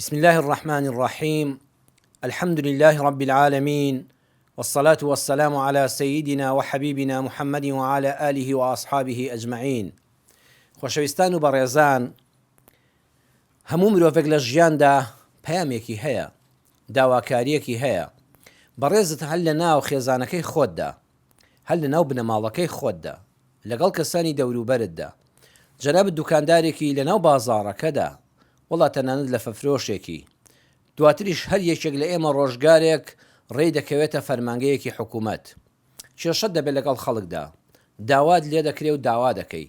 بسم الله الرحمن الرحيم. الحمد لله رب العالمين، والصلاة والسلام على سيدنا وحبيبنا محمد وعلى آله وأصحابه أجمعين. خۆشەویستان و بەڕێزان، هەموو مرۆڤێک لە ژیاندا پەیامێکی هەیە، داواکاریەکی هەیە. بەڕێزت هەر لە ناو خێزانەکەی خۆتدا، هەر لە ناو بنەماڵەکەی خۆتدا، لەگەڵ کەسانی دەوروبەرتدا، جەنابەت دوکاندارێکی لە ناو بازاڕەکەدا، وەڵا تەنانەت لە فەفرۆشێکی، دواتریش هەر یەکێک لە ئێمە ڕۆژگارێک ڕێی دەکەوێتە فەرمانگەیەکی حکوومەت. کێشەت دەبێت لەگەڵ خەڵکدا، داوات لێ دەکرێ و داوا دەکەی.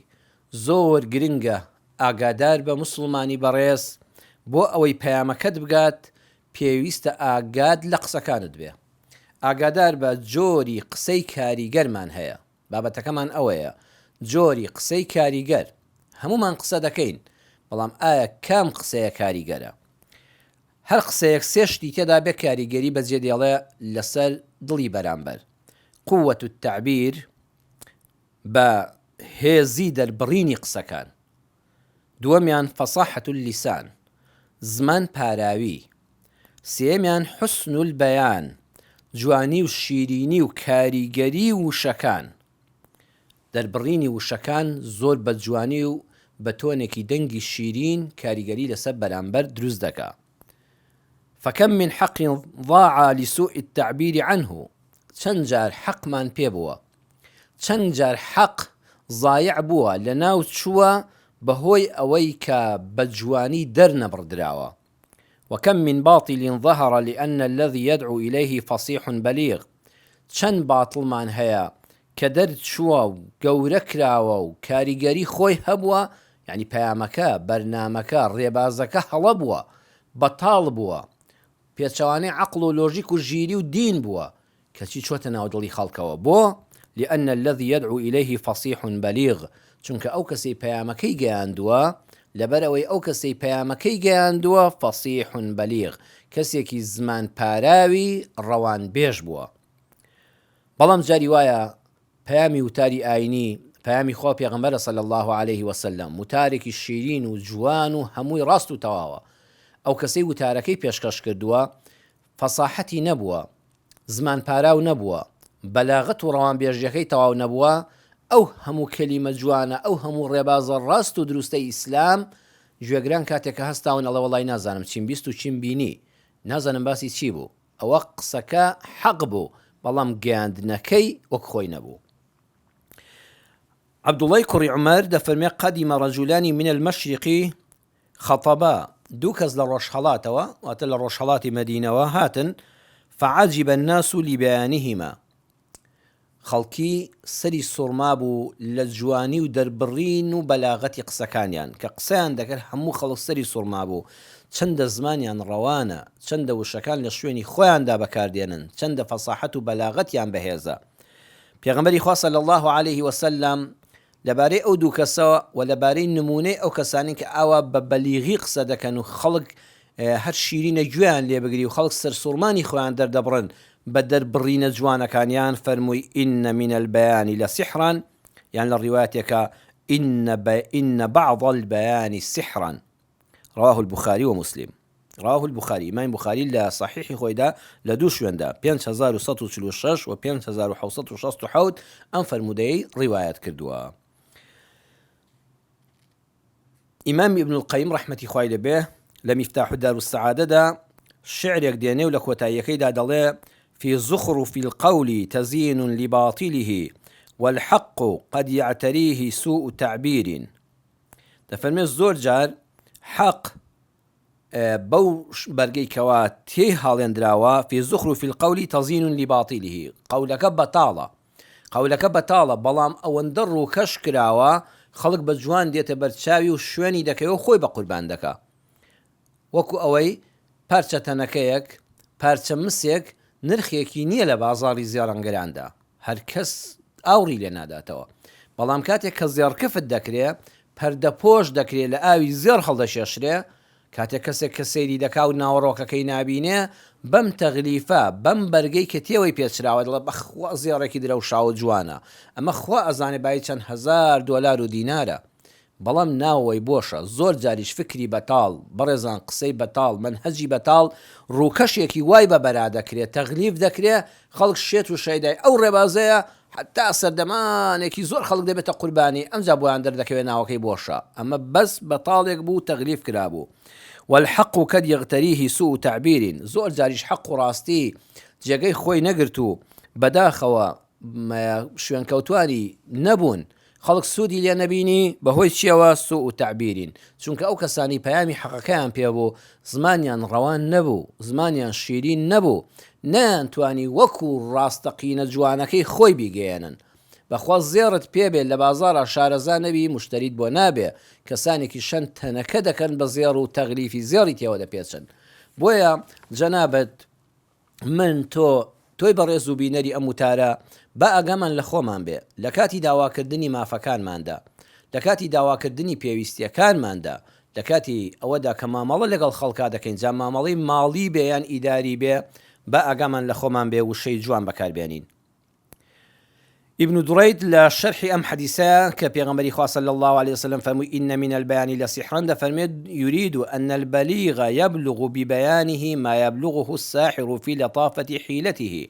زۆر گرنگە ئاگادار بە موسڵمانی بەڕێز، بۆ ئەوەی پەیامەکەت بگات پێویستە ئاگاد لە قسەکانت بێ. ئاگادار بە جۆری قسەی کاریگەرمان هەیە، بابەتەکەمان ئەوەیە، جۆری قسەی کاریگەر. هەمومان قسە دەکەین، بەڵام ئایا کام قسەیە کاریگەرە؟ هەر قسەیەک سێشتی تێدا بێ کاریگەری بەجێ دێڵێ لەسەر دڵی بەرامبەر. قووەت التەعبیر بە هێزی دەربڕینی قسەکان. دووەمیان فەساحەت اللیسان، زمان پاراوی. سێمیان حوسن البەیان، جوانی و شیرینی و کاریگەری وشەکان. دەربڕینی وشەکان زۆر بە جوانی و بە تۆنێکی دەنگی شیرین کاریگەری لەسەر بەرامبەر دروست دەکا. فكم من حق ضاع لسوء التعبير عنه. چەند جار حەقمان پێ بووە، چەند جار حەق ضایع بووە، لەناو چووە بەهۆی ئەوەی کە بە جوانی دەرنەبڕدراوە. وكم من باطل ظهر لأن الذي يدعو إليه فصيح بليغ. چەند باتڵمان هەیە کە دەرچووە و گەورە کراوە و کاریگەری خۆی هەبووە، یعنی پەیامەکە، بەرنامەکە، ڕێبازەکە هەڵە بووە، بەتاڵ بووە، پێچەوانەی عەقڵ و لۆژیک و ژیری و دین بووە، کەچی چۆتە ناو دڵی خەڵکەوە. بۆ لأن الذي يدعو إليه فصيح بليغ، چونکە ئەو کەسەی پەیامەکەی گەیاندووە، لەبەر ئەوەی ئەو کەسەی پەیامەکەی گەیاندووە فەسیح بەلیغ، کەسێکی زمان پاراوی ڕەوان بێژ بووە. بەڵام جاری وایە پەیامی وتاری ئاینی، پەیامی خوا پێغەمبەرە صلی الله عليه وسلم، وتارێکی شیرین و جوان و هەمووی ڕاست و تەواوە. ئەو کەسەی وتارەکەی پێشکەش کردووە فەساحەتی نەبووە، زمان پاراو نەبووە، بەلاغەت و ڕەوانبێژیەکەی تەواو نەبووە. ئەو هەموو کەلیمە جوانە، ئەو هەموو ڕێبازە ڕاست و دروستەی ئیسلام، گوێگران کاتێککە هەستاون ئەڵە وەڵای نازانم چیم بیست و چیم بینی، نازانم باسی چی بوو. ئەوە قسەکە حەق بوو، بەڵام گەیاندنەکەی وەک خۆی نەبوو. عەبدوڵای کوڕی عومەر دەفەرمێ قەدیمە ڕەجولانی من المەشریقی خەتەبا. دوو کەس لە ڕۆژهەڵاتەوە، واتە لە ڕۆژهەڵاتی مەدینەوە هاتن، فعەجیبە الناس لبەیانیهما. خەڵکی سەری سوڕما بوو لە جوانی و دەربڕین و بەلاغەتی قسەکانیان، کە قسەیان دەکرد هەموو خەڵک سەری سوڕما بوو. چەندە زمانیان ڕەوانە، چەندە وشەکان لە شوێنی خۆیاندا بەکاردێنن، چەندە فەساحەت و بەلاغەتیان بەهێزە. پێغەمبەری خوا صلی الله عليه وسلم لەبارەی ئەو دوو کەسەوە و لەبارەی نمونەی ئەو کەسانی کە ئاوا بە بەلیغی قسە دەکەن و خەڵک هەر شیرینە گوێیان لێ بگری و خەڵک سەرسوڕمانی خۆیان دەردەبڕن بە دەربڕینە جوانەکانیان، فەرمووی ئین من البەیانی لەسیحرا، یان لە ڕیواتێکە ئین بعض البەیانی سحرا. رواه البخاري ومسلم. رواه البخاري، إمام بخاري لا صحيح خويدا لدوش وندا 5146 و 5767 أنفر مدي رواية كردوا. إمام ابن القيم رحمة خويدا به لمفتاح دار السعادة دا شعر يقديني ولكوتا يكيدا دالي في زخرف القول تزيين لباطله والحق قد يعتريه سوء تعبير. تفرمي الزور جار حق بەو بەرگەی کەوا تێی هاڵێنراوە فی زخرف القول تزین لباطله، قەولەکە بەتاڵە، قەولەکە بەتاڵە، بەڵام ئەوەندە ڕووکەش کراوە خەڵک بە جوان دێتە بەرچاوی و شوێنی دەکەوە خۆی بە قوربان دەکا. وەکو ئەوەی پارچە تەنەکەیەک، پارچە مسێک نرخێکی نییە لە بازاڕی زێڕەنگەراندا، هەر کەس ئاوڕی لێ ناداتەوە. بەڵام کاتێک کە زێڕکفت دەکرێ، پەردە پۆش دەکرێت لە ئاوی زێڕ هەڵدەشێشرێ، کاتێک کەسێک کە سەیری دەکا و ناوەڕۆکەکەی نابینێ، بەم تەغلیفە، بەم بەرگەی کە تێوەی پێچراوە، دەڵێ بەخوا زێڕێکی درەوشاوە جوانە، ئەمە خوا ئەزانێ بای چەند هەزار دۆلار و دینارە. بەڵام ناوەی بۆشە زۆر جاریش فکری بەتاڵ بەڕێزان قسەی بەتاڵ منهەجی بەتاڵ ڕووکەشێکی وای بە بەرا دەکرێت تەغلیف دەکرێت خەڵک شێت و شەیدای ئەو ڕێبازەیە حتا سەردەمانێکی زۆر خەڵک دەبێتە قوربانی ئەمجا بۆیان دەردەکەوێت ناوەکەی بۆشە ئەمە بەس بەتاڵێک بوو تەغلیف کرابوو والحق قد يغتريه سوء تعبير زۆر جاریش حەق و ڕاستی جێگەی خۆی نەگرت و بەداخەوە شوێنکەوتوانی نەبوون خەڵک سوودی لێ نەبینی بەهۆی چیەوە سوء و تعبیرین چونکە ئەو کەسانی پەیامی حەقەکەیان پێبوو زمانیان ڕەوان نەبوو زمانیان شیرین نەبوو نەیانتوانی وەکو ڕاستەقینە جوانەکەی خۆی بیگەێنن بەخوا زێڕت پێبێت لە بازارە شارەزا نەبی مشتریت بۆ نابێ کەسانێکی شەن تەنەکە دەکەن بە زێڕ و تەغلیفی زێڕی تێوە دەپێچن بۆیە جەنابەت من تۆی بەڕێز و بینەری ئەم وتارە بە ئەگەمان لە خۆمان بێ لە کاتی داواکردنی مافەکانماندا لە کاتی داواکردنی پێویستیەکانماندا لە کاتی ئەوەدا کە مامەڵە لەگەڵ خەڵکا دەکەین جا مامەڵەی ماڵی بێ یان ئیداری بێ بە ئەگەمان لە خۆمان بێ وشەی جوان بەکاربێنین ابن دريد لا شرح أم حديثا كبيغمبري خاص صلى الله عليه وسلم فرمي إن من البيان لسحرا فرمي يريد أن البليغ يبلغ ببيانه ما يبلغه الساحر في لطافة حيلته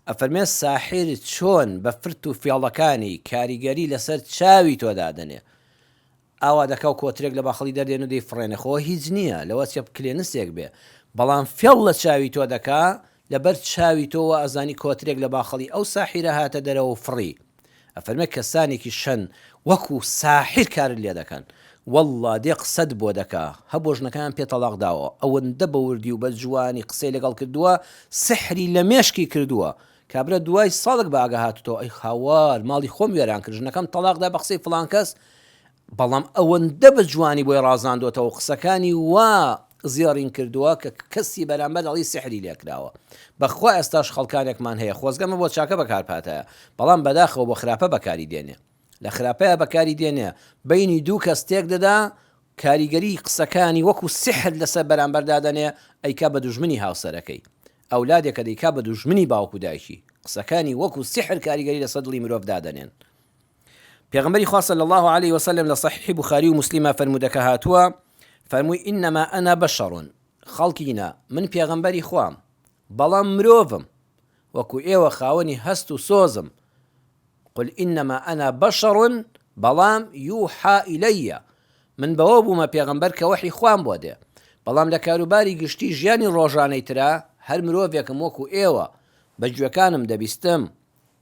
أفرمي الساحر شون بفرتو في الله كاني كاريغري لسر تشاوي تودادني أو دكاو كوتريك لباخلي دردينو دي فرين خو هيجنية لو أتشاب كلينسيك بي بلان في الله تشاوي تودكا لەبەر چاوی تۆوە ئەزانی کۆترێک لە باخەڵی ئەو ساحیرە هاتە دەرەوە فڕی ئەفەرمێ کەسانێکی شەن وەکو ساحیر کار لێ دەکەن والله دێ قسەت بۆ دەکا هەبۆ ژنەکان پێ تەلاق داوە ئەوەندە بە وردی و بە جوانی قسەی لەگەڵ کردووە سحری لە مێشکی کردووە کابرا دوای ساڵک بە ئاگا هاتوتەوە ئەی خاوار ماڵی خۆم وێران کرد ژنەکەم تەلاقدا بە قسەی فڵان کەس بەڵام ئەوەندە بە جوانی بۆی ڕازاندۆتەوە قسەکانی وا زیێڕین کردووە کە کەسی بەرامبەر ئەڵی سحری لێکراوە بەخوا ئێستاش خەڵکانێکمان هەیە خۆزگەمە بۆ چاکە بەکارپاتەیە بەڵام بەداخەوە بۆ خراپە بەکاری دێنێ لە خراپەیە بەکاری دێنێ بینی دوو کەس تێک دەدا کاریگەری قسەکانی وەکو سحر لەسەر بەرامبەردادەنێ ئەیکا بە دوژمنی هاوسەرەکەی ئەولادێکە دەیکا بە دوژمنی باوکو دایکی قسەکانی وەکو سحر کاریگەری لەسەر دڵی مرۆڤ دادەنێن پێغەمبەری خوا صلی الله عليه وسلم لە صحیح بوخاری و مسلمە فەرموودەکە هاتووە فرمووی إنما أنا بشر خەڵکینە من پێغەمبەری خوام بەڵام مرۆڤم وەکو ئێوە خاوەنی هەست و سۆزم قل إنما أنا بشر بەڵام يوحى إلي من بەوە بوومە پێغەمبەر کە وەحی خوام بۆ دێ بەڵام لە کاروباری گشتی ژیانی ڕۆژانەی ترا هەر مرۆڤێکم وەکو ئێوە بە گوێکانم دەبیستم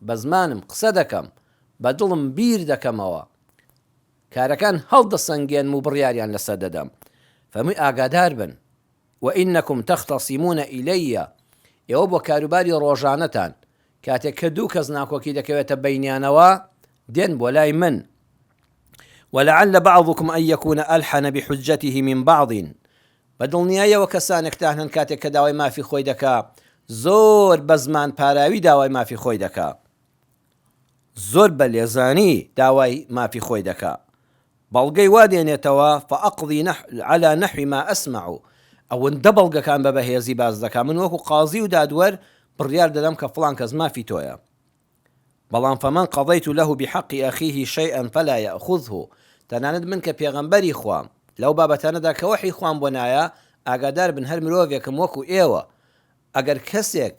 بە زمانم قسە دەکەم بە دڵم بیر دەکەمەوە کارەکان هەڵدەسەنگێنم و بڕیاریان لەسەر دەدەم فەرمووی ئاگادار بن وإنكم تختصمون إلي ئێوە بۆ کاروباری ڕۆژانەتان کاتێک کە دوو کەس ناکۆکی دەکەوێتە بەینیانەوە دێن بۆ لای من ولعل بعضكم أن يكون ألحن بحجته من بعض بەدڵنیایەوە کەسانێکتان هەن کاتێک کە داوای مافی خۆی دەکا زۆر بە زمان پاراوی داوای مافی خۆی دەکا زۆر بە لێزانی داوای مافی خۆی دەکا بەڵگەی وا دێنێتەوە فأقضي على نحو ما أسمع ئەوەندە بەڵگەکان بە بەهێزی باز دەکا من وەکو قازی و دادوەر بڕیار دەدەم کە فڵان کەس مافی تۆیە بەڵام فمن قضيت له بحق أخيه شيئا فلا يأخذه تەنانەت من کە پێغەمبەری خوام لەو بابەتانەدا کە وەحی خوام بۆ نایە ئاگادار بن هەر مرۆڤێکم وەکو ئێوە ئەگەر کەسێک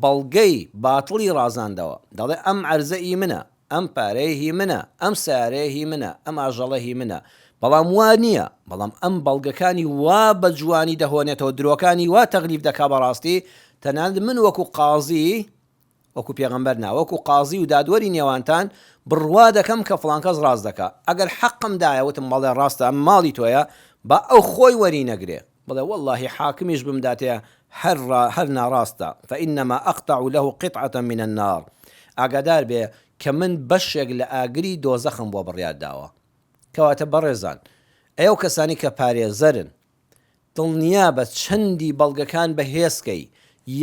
بەڵگەی باتڵی ڕازاندەوە دەڵێ ئەم عەرزەی منە ئەم پارەیهی منە ئەم سارەیهی منە ئەم ئاژەڵەهی منە بەڵام وا نییە بەڵام ئەم بەڵگەکانی وا بە جوانی دەهۆنێتەوە درۆکانی وا تەغلیف دەکا بەڕاستی تەنانەت من وەکو قازی وەکو پێغەمبەر نا وەکو قازی و دادوەری نێوانتان بڕوا دەکەم کە فڵان کەس ڕاست دەکا ئەگەر حەقم دایە وتم بەڵێ ڕاستە ئەم ماڵی تۆیە با ئەو خۆی وەری نەگرێ بڵێ واللهی حاکمیش بمداتێ هەر ناڕاستە فإنما أقطع له قطعة من النار ئاگادار بێ کە من بەشێک لە ئاگری دۆزەخم بۆ بڕیار داوە کەواتە بەڕێزان ئەو کەسانی کە پارێزەرن دڵنیا بە چەندی بەڵگەکان بەهێزکەی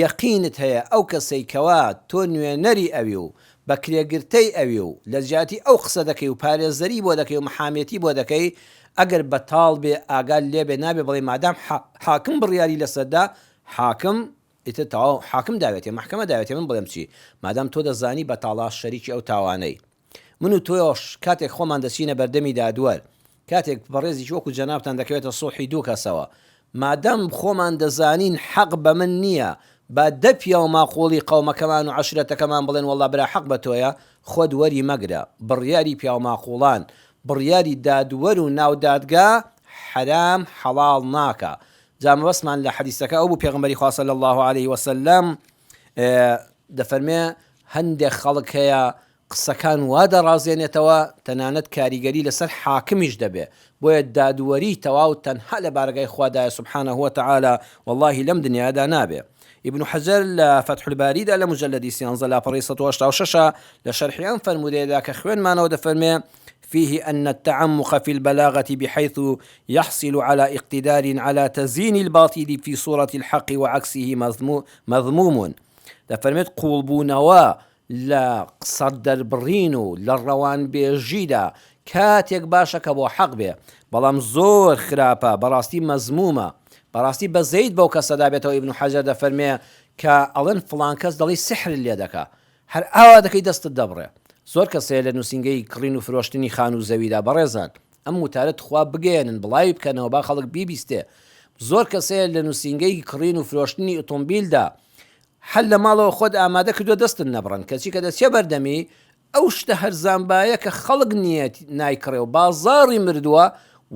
یەقینت هەیە ئەو کەسەی کەوا تۆ نوێنەری ئەوی و بە کرێگرتەی ئەوی و لە جیاتی ئەو قسە دەکەی و پارێزەری بۆ دەکەی و محامێتی بۆ دەکەی ئەگەر بەتاڵ بێ ئاگال لێبێ نابێ بڵێ مادام حاکم بڕیاری لەسەردا حاکم ئیتر تەواو حاکم داوێتێ محکەمە داوێتێ من بڵێم چی مادام تۆ دەزانی بە تاڵاش شەریکی ئەو تاوانەی من و تۆش کاتێک خۆمان دەچینە بەردەمی دادوەر کاتێک بەڕێزی وەکو جەنابتان دەکەوێتە سوڵحی دوو کەسەوە مادەم خۆمان دەزانین حەق بە من نییە با دە پیا و ماقۆڵی قەومەکەمان و عەشرەتەکەمان بڵێن وەڵڵا برا حەق بە تۆیە خۆت وەری مەگرە بڕیاری پیا و ماقۆڵان بڕیاری دادوەر و ناودادگا حرام حەڵاڵ ناکە. جا مەبەستمان لە حەدیثەکە ئەو بوو پێغەمبەری خوا صلی الله عليه وسلم دەفەرمێ هەندێک خەڵک هەیە قسەکان وا دەڕازێنێتەوە تەنانەت کاریگەری لەسەر حاکمیش دەبێ بۆیە دادوەری تەواو تەنها لە بارگای خوادایە سبحانه وتعالى والله لەم دنیادا نابێ. ابن حجر لە فتح الباری دا لە مجلدی 13 لاپەڕی 186 لە شەرحیان فەرمودەیەدا کە خوێنمانەوە دەفەرمێ فيه أن التعمق في البلاغة بحيث يحصل على اقتدار على تزيين الباطل في صورة الحق وعكسه مذموم. دەفەرمێت قوڵبوونەوە لە قسە دەربڕین و لە ڕەوان بێژیدا کاتێک باشە کە بۆ حەق بێ بەڵام زۆر خراپە بەڕاستی مەزمومە بەڕاستی بەزەید بەو کەسەدا بێتەوە. ئیبن حەجەر دەفەرمێ کە ئەڵێن فڵان کەس دەڵی سحر لێ دەکا هەر ئاوا دەکەی دەستت دەبڕێ. زۆر کەسەیە لە نووسنگەی کڕین و فرۆشتنی خان و زەویدا بەڕێزان ئەم وتارەت خوا بگەێنن بڵاوی بکەنەوە با خەڵک بیبیستێ. زۆر کەسەیە لە نووسنگەی کڕین و فرۆشتنی ئۆتۆمبیلدا هەل لە ماڵەوە خۆت ئامادە کردووە دەستن نەبڕن کەچی کە دەچێ بەردەمی ئەو شتە هەرزانبایە کە خەڵک نیەت نایکڕێ و بازاڕی مردووە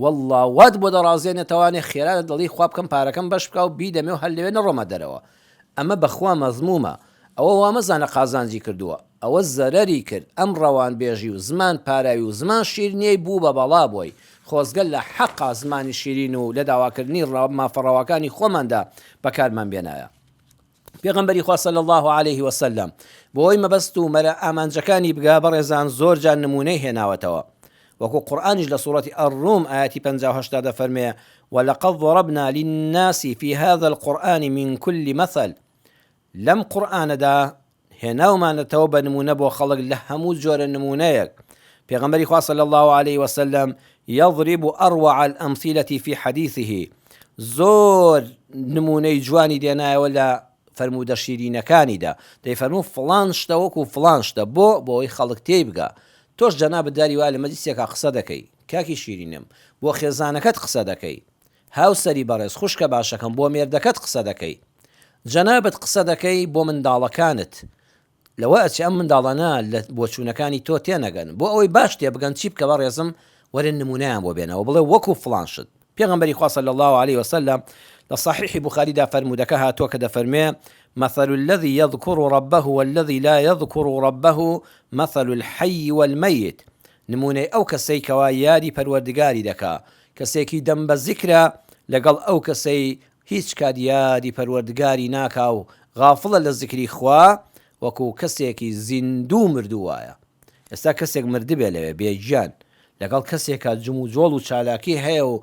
والله وات بۆ دەڕازێنێتەوانێ خێرا دڵی خوا بکەم پارەکەم بەش بکە و بیدەمێ و هەل لەوێ نەڕۆمە دەرەوە. ئەمە بەخوا مەزمومە ئەوە وامەزانە قازانجی کردووە ئەوە زەرەری کرد ئەم ڕەوان بێژی و زمان پاراوی و زمان شیرنیەی بوو بە بەڵا بۆی خۆزگەل لە حەقا زمانی شیرین و لە داواکردنی مافەڕەوەکانی خۆماندا بەکارمان بێنایە. پێغەمبەری خوا صلی الله عليه وسلم بۆی مەبەست و مەرە ئامانجەکانی بگا بەڕێزان زۆر جان نمونەی هێناوەتەوە وەکو قورئانیش لە سوورەتی الروم ئاەتی 58 دەفەرمێ ولقد ضربنا للناس في هذا القرآن من كل مثل. لەم قورئانەدا هێناومانەتەوە بە نمونە بۆ خەڵک لە هەموو جۆرە نمونەیەک. پێغەمبەری خوا صلی الله عليه وسلم يضرب أروع الأمثلة في حديثه زۆر نمونەی جوانی دێنایەوە لە فەرموودە شیرینەکانیدا دەیفەرموو فڵان شتە وەکو فڵان شتە بۆی خەڵک تێی بگا. تۆش جەنابەت داری وا لە مەجلیسێکا قسە دەکەی کاکی شیرینم بۆ خێزانەکەت قسە دەکەی هاوسەری بەڕێز خوشکە باشەکەم بۆ مێردەکەت قسە دەکەی جەنابەت قسە دەکەی بۆ منداڵەکانت لەوە ئەچی ئەم منداڵانە لە بۆچوونەکانی تۆ تێنەگەن بۆ ئەوەی باش تێ بگەن چی بکە بەڕێزم وەرە نمونەیان بۆ بێنەوە بڵێ وەکو فڵان شت. پێغەمبەری خوا صلی الله عليه وسلم لە صحیحی بوخاریدا فەرمودەکە هاتووە کە دەفەرمێ مثل الذي يذكر ربه والذي لا يذكر ربه مثل الحي والميت. نمونەی ئەو کەسەی کەوا یاری پەروەردگاری دەکا کەسێکی دەم بە زیکرە لەگەڵ ئەو کەسەی هیچ کات یاری پەروەردگاری ناکا و غافڵە لە زیکری خوا وەکو کەسێکی زیندوو مردووایە. ئێستا کەسێک مردبێ لەوێ بێگیان لەگەڵ کەسێکە جم و جۆڵ و چالاکی هەیە و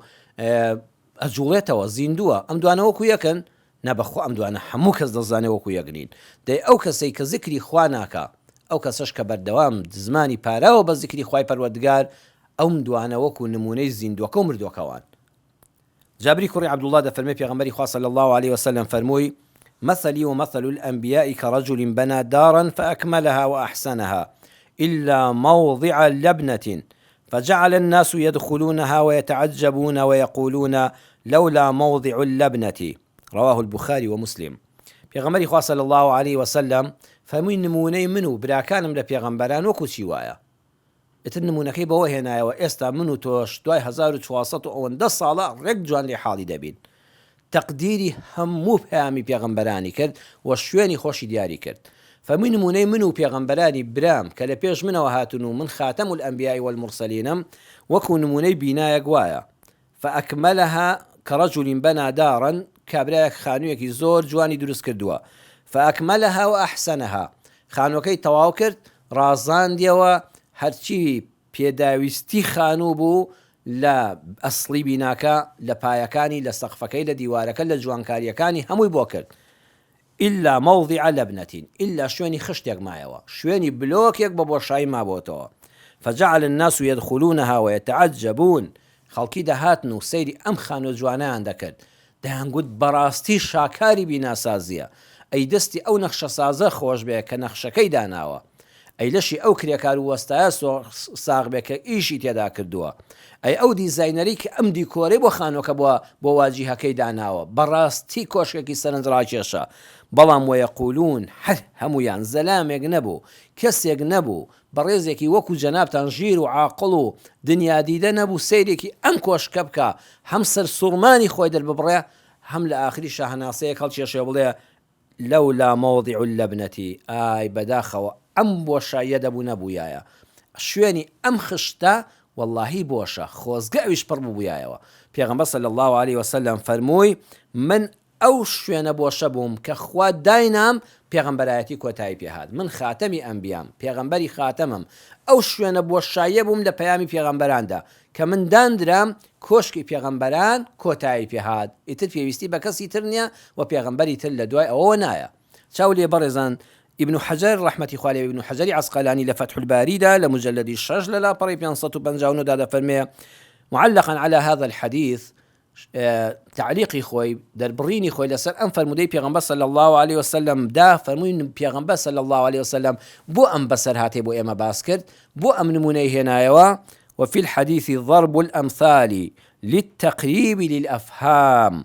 ئەجوڵێتەوە زیندووە ئەم دوانە وەکو یەکن نەبەخوا ئەم دوانە هەموو کەس دەزانێ وەکو یەکنین. دەی ئەو کەسەی کە زیکری خوا ناکا ئەو کەسەش کە بەردەوام زمانی پاراوە بە زیکری خوای پەروەردگار ئەم دوانە وەکو نمونەی زیندووەکە و مردووەکەوان. جابری کوڕی عەبدوڵڵا دەفەرمێ پێغەمبەری خوا صلی الله عليه وسلم فەرمووی مثلي ومثل الأنبياء كرجل بنى دارا فأكملها وأحسنها إلا موضع لبنة فجعل الناس يدخلونها ويتعجبون ويقولون لولا موضع اللبنة. رواه البخاري ومسلم. پێغەمبەری خوا صلی الله عليه وسلم فەرمووی نمونەی من و براکانم لە پێغەمبەران وەکو چی وایە. ئتر نمونەکەی بەوە هێنایەوە ئێستا من و تۆش دوای 1400 و ئەوەندە ساڵە ڕێک جوان لێ حاڵی دەبین. تەقدیری هەموو پەیامی پێغەمبەرانی کرد و شوێنی خۆشی دیاری کرد. فەرمووی نمونەی من و پێغەمبەرانی برام کە لە پێش منەوە هاتون و من خاتەم الأنبیاء والمرسلینم وەکو نمونەی بینایەک وایە. فأكملها كرجل بنى دارا کابرایەک خانوویەکی زۆر جوانی دروست کردووە. فأكملها وأحسنها خانووەکەی تەواو کرد ڕازاندیەوە هەرچی پێداویستی خانوو بوو لە ئەسڵی بیناکە لە پایەکانی لە سەقفەکەی لە دیوارەکە لە جوانکاریەکانی هەمووی بۆ کرد. إلا موضع لبنة إلا شوێنی خشتێک مایەوە شوێنی بلۆکێک بە بۆشایی مابۆتەوە. فجعل الناس يدخلونها ويتعجبون خەڵکی دەهاتن و سەیری ئەم خانوو جوانیان دەکرد دەیانگوت بەڕاستی شاکاری بیناسازیە ئەی دەستی ئەو نەخشە سازە خۆش بێ کە نەخشەکەی داناوە ئەی لەشی ئەو کرێکار و وەستایە ساغ بێ کە ئیشی تێدا کردووە، ئەی ئەو دیزاینەری کە ئەم دیکۆرەی بۆ خانۆکە بۆ واجیهەکەی داناوە بەڕاستی کۆشکێکی سەرنجڕاکێشە. بەڵام وەیەقولون هەمویان زەلامێک نەبوو، کەسێک نەبوو بەڕێزێکی وەکو جەنابتان ژیر و عاقڵ و دنیادیدە نەبوو سەیرێکی ئەم کۆشکە بکە، هەم سەر سوڕمانی خۆی دەرببڕێ، هەم لە ئاخری شاهناسەیە هەڵکێشێ بڵێ لەولا مەوضع اللەبنەتی، ئای بەداخەوە ئەم بۆشاییە دەبوو نەبوویایە، شوێنی ئەم خشتە واللهی بۆشە، خۆزگە ئەویش پڕ بووبوویایەوە. پێغەمبەر صلی الله علیه وسلم فەرمووی من ئەو شوێنە بۆشە بووم کە خوا داینام پێغەمبەرایەتی کۆتایی پێهات، من خاتەمی ئەنبیام، پێغەمبەری خاتەمم، ئەو شوێنە بۆشاییە بووم لە پەیامی پێغەمبەراندا کە من دانرام کۆشکی پێغەمبەران کۆتایی پێهات، ئیتر پێویستی بە کەسی تر نییە و پێغەمبەری تر لە دوای ئەوە نایە. چاو لێ بەڕێزان ابن حجر رحمة خوالي ابن حجر عسقلاني لفتح الباري دا لمجلد الشج لا بري 559 دا فرمي معلقا على هذا الحديث تعليقي خوي دربريني خوي لسر أن فرمودي بيغمبر صلى الله عليه وسلم دا فرموين بيغمبر صلى الله عليه وسلم بو أم بسر هاتي بو إما باسكرت بو أم نموني هنايوا. وفي الحديث ضرب الأمثال للتقريب للأفهام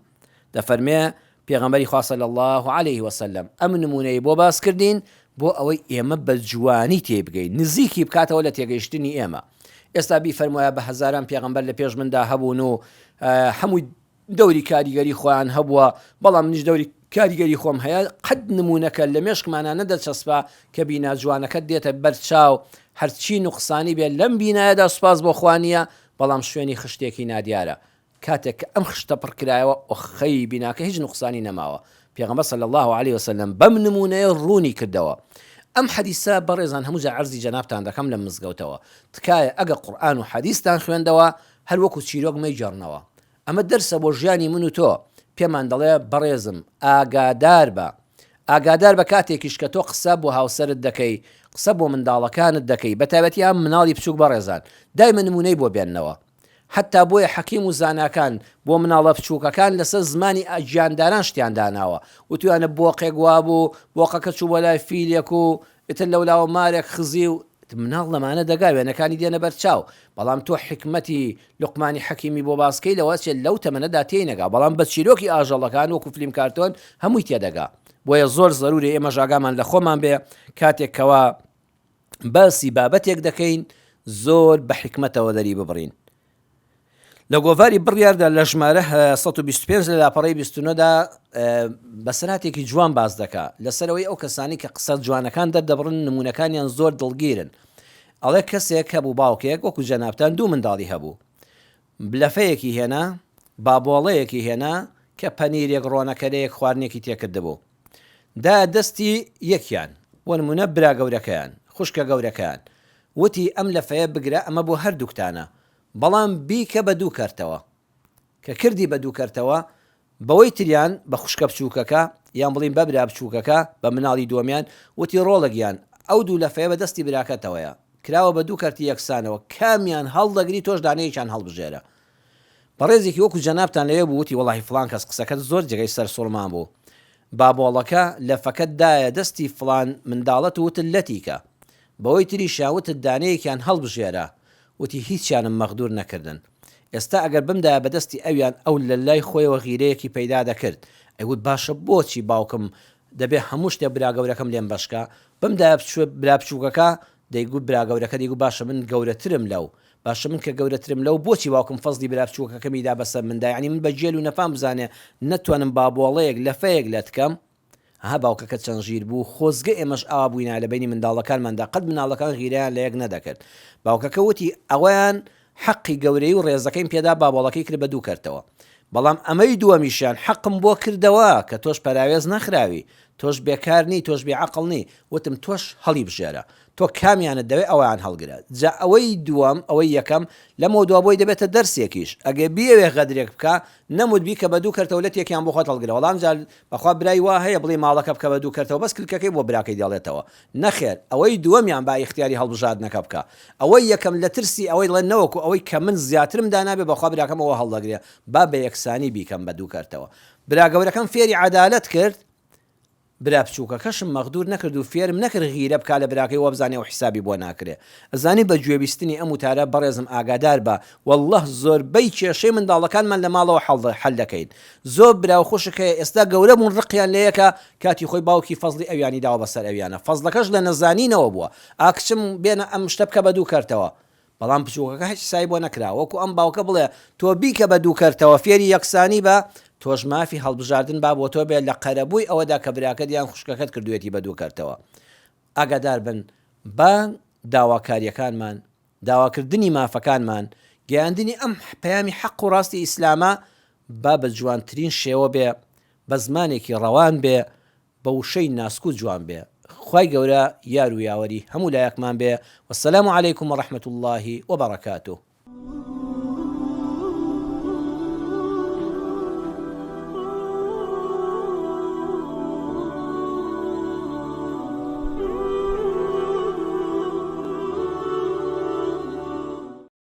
دا فرمي پێغەمبەری خوا صلی الله عليه وسلم ئەم نمونەی بۆ باس کردین بۆ ئەوەی ئێمە بە جوانی تێبگەین، نزیکی بکاتەوە لە تێگەیشتنی ئێمە. ئێستا بیفەرموویە بە هەزاران پێغەمبەر لە پێش مندا هەبوون و هەمووی دەوری کاریگەری خۆیان هەبووە، بەڵام منیش دەوری کاریگەری خۆم هەیە، قەت نمونەکە لە مێشکمانە نەدەچەسپا کە بینا جوانەکەت دێتە بەرچاو، هەرچی نوقسانی بێت لەم بینایەدا سوپاس بۆ خوانیە، بەڵام شوێنی خشتێکی نادیارە. کاتێک ئەم خشتە پڕکرایەوە ئۆخەی بیناکە هیچ نوقسانی نەماوە. پێغەمبەر صلی الله عليه وسلم بەم نمونەیە ڕوونی کردەوە. ئەم حەدیثە بەڕێزان هەمووجا عەرزی جەنابتان دەکەم لە مزگەوتەوە، تکایە ئەگە قورئان و حەدیثتان خوێندەوە هەر وەکو چیرۆک مەیجێڕنەوە. ئەمە دەرسە بۆ ژیانی من و تۆ. پێمان دەڵێ بەڕێزم ئاگادار بە کاتێکیش کە تۆ قسە بۆ هاوسەرت دەکەی، قسە بۆ منداڵەکانت دەکەی، بەتایبەتی ئەم مناڵی بچووک بەڕێزان دایمە نمونەی بۆ بێننەوە. حتا بۆیە حەکیم و زاناکان بۆ مناڵە بچووکەکان لەسەر زمانی گیانداران شتیان داناوە، وتوانە بۆقێک وا بوو، بۆقەکە چوو بۆ لای فیلێک و ئتر لەولاوە مارێک خزی و مناڵ لەمانە دەگا وێنەکانی دێنە بەرچاو. بەڵام تۆ حکمەتی لوقمانی حەکیمی بۆ باسکەی لەوەچێت لەو تەمەنەدا تێنەگا، بەڵام بە چیرۆکی ئاژەڵەکان وەکو فلیم کارتۆن هەمووی تێدەگا. بۆیە زۆر زەروری ئێمە ژاگامان لە خۆمان بێ کاتێکەوە باسی بابەتێک دەکەین زۆر بە حکمەتەوە دەری ببڕین. لە گۆڤاری بڕیاردا لە ژمارە 125 لە لاپەڕەی 29دا بەسەراتێکی جوان باز دەکا لەسەرەوەی ئەو کەسانی کە قسە جوانەکان دەردەبڕن نمونونەکانیان زۆر دڵگیرن. ئەڵێ کەسێک هەبوو باوکێک وەکو جەنابتان دوو منداڵی هەبوو، بلەفەیەکی هێنا، بابۆڵەیەکی هێنا کە پەنیرێک ڕۆنەکەرەیەک خواردنێکی تێکردبوو، دا دەستی یەکیان وەنمونە برا گەورەکەیان خوشکە گەورەکەیان وتی ئەم لەفەیە بگرە ئەمە بۆ هەردووکتانە، بەڵام بیکە بە دوو کەرتەوە. کە کردی بە دوو کەرتەوە بەوەی تریان بە خوشکە بچووکەکە یان بڵین بە برا بچووکەکە بە مناڵی دووەمیان وتی ڕۆڵەگیان ئەو دوو لەفەیە بە دەستی براکەتەوەیە کراوە بە دوو کەرتی یەکسانەوە، کامیان هەڵدەگری تۆش دانەیەکیان هەڵبژێرە. بەڕێزێکی وەکو جەنابتان لەوێ بوو وتی وەڵاهی فڵان کەس قسەکەت زۆر جگەی سەر سوڵمان بوو، بابۆڵەکە لەفەکەتدایە دەستی فڵان منداڵەت وتت لەتیکە، بەوەی تری شاوتت دانەیەکیان هەڵبژێرە، وتی هیچیانم مەغدور نەکردن. ئێستا ئەگەر بمدایە بەدەستی ئەویان ئەو لە لای خۆیەوە غیرەیەکی پەیدا دەکرد، ئەیوت باشە بۆچی باوکم دەبێ هەموو شتێ براگەورەکەم لێم بەشکە، بمدایە برا بچووکەکە دەیگوت براگەورەکە دەیگوت باشە من گەورەترم لەو، باشە من کە گەورەترم لەو بۆچی باوکم فەزلی برا بچووکەکەمیدا بەسەر مندا، یعنی من بە جێل و نەفام بزانێ نەتوانم بابۆڵەیەک لەفەیەک لێت کەم. ها باوکەکە چەند ژیر بوو، خۆزگە ئێمەش ئاوا بووینە لە بینی منداڵەکانماندا، قەت مناڵەکان غیرەیان لە یەک نەدەکرد. باوکەکە وتی ئەوەیان حەقی گەورەی و ڕێزەکەیم پێدا بابۆڵەکەی کرد بە دوو کەرتەوە، بەڵام ئەمەی دووەمیشیان حەقم بۆ کردەوە کە تۆش پەراوێز نەخراوی، تۆش بێکارنی، تۆش بێعەقڵنی، وتم تۆش هەڵی بژێرە، تۆ کامیانت دەوێت ئەویان هەڵگرە. جا ئەوەی دووەم ئەوەی یەکەم لەمە دووە بۆی دەبێتە دەرسێکیش، ئەگەر بیەوێ غەدرێک بکە نەموت بی کە بە دوو کەرتەوە یەکیان بۆ خۆت هەڵگرە، وەڵام جا بەخوا برای وا هەیە بڵێ ماڵەکە بکە بە دوو کەرتەوە بەس کلکەکەی بۆ براکەی دێڵێتەوە، نەخێر ئەوەی دووەمیان با ئیختیاری هەڵبژاردنەکە بکە. ئەوەی یەکەم لە ترسی ئەوەی لە نەوەکو ئەوەی کە من زیاترم دانابێ بەخوا براکەم ئەوە هەڵدەگرێ، با بە یەکسانی بیکەم بە دوو کەرتەوە. براگەورەکەم فێری عەدالەت کرد، برا بچووکەکەشم مەغدور نەکرد و فێرم نەکرد غیرە بکا لە براکەی وە بزانێ و حیسابی بۆ ناکرێ. ئەزانی بە گوێبیستنی ئەم وتارە بەڕێزم ئاگادار بە، وەڵڵه زۆربەی کێشەی منداڵەکانمان لە ماڵەوە حەڵ دەکەین. زۆر براو خۆشەکەی ئێستا گەورە بوون ڕقیان لەیەکە کاتی خۆی باوکی فەزلی ئەویانی داوە بەسەر ئەویانە، فەزلەکەش لە نەزانینەوە بووە. ئاکچم بێنە ئەم شتە بکە بە دوو کەرتەوە، بەڵام بچووکەکە هیچ سای بۆ نەکرا. وەکو ئەم باوکە بڵێ تۆ بیکە بە دوو کەرتەوە فێری یەکسانی بە، تۆش مافی هەڵبژاردن با بۆ تۆ بێت لە قەرەبووی ئەوەدا کە براکەت یان خوشکەکەت کردوێتی بە دوو کەرتەوە. ئاگادار بن بە داواکاریەکانمان، داواکردنی مافەکانمان، گەیاندنی ئەم پەیامی حەق و ڕاستی ئیسلامە با بە جوانترین شێوە بێ، بە زمانێکی ڕەوان بێ، بە وشەی ناسکو جوان بێ. خوای گەورە یار و یاوەری هەموو لایەکمان بێ. وەسەلامو عەلەیکوم وەڕەحمەتوڵڵاهی وەبەڕەکاتوه.